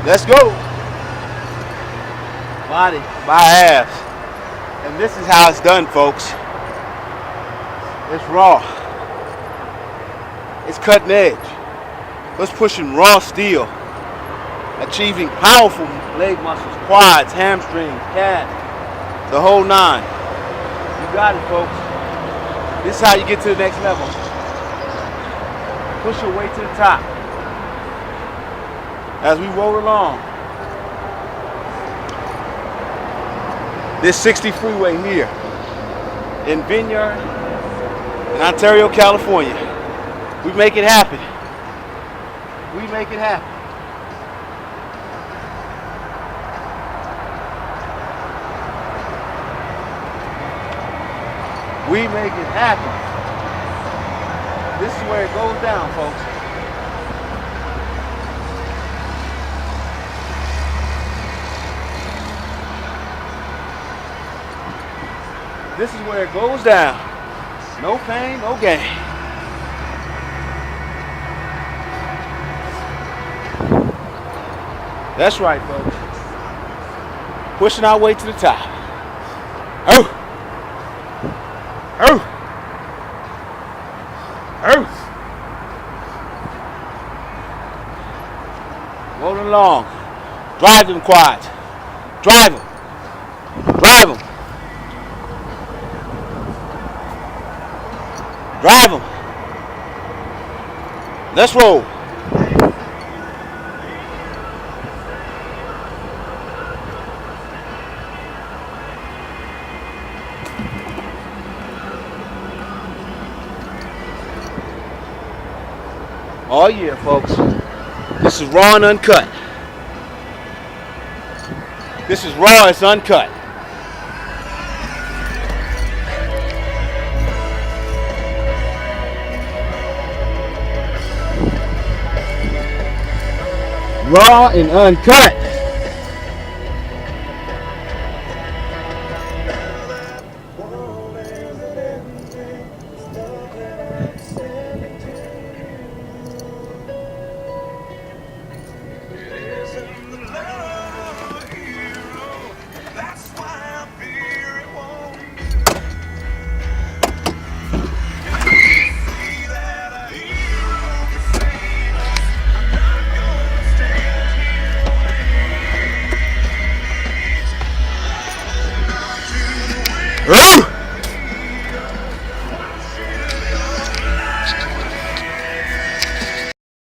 Let's go. Body by halves. And this is how it's done, folks. It's raw. It's cutting edge. It's pushing raw steel. Achieving powerful leg muscles, quads, hamstrings, calves, the whole nine. You got it, folks. This is how you get to the next level. Push your way to the top. As we roll along. This 60 freeway here in Vineyard, in Ontario, California. We make it happen. We make it happen. We make it happen. This is where it goes down, folks. This is where it goes down. No pain, no gain. That's right, folks. Pushing our way to the top. Oh! Oh! Oh! Rolling along. Drive them quads. Drive them. Drive them. Drive them. Let's roll. Oh yeah, folks. This is raw and uncut. This is raw, it's uncut. Raw and uncut. Ooh!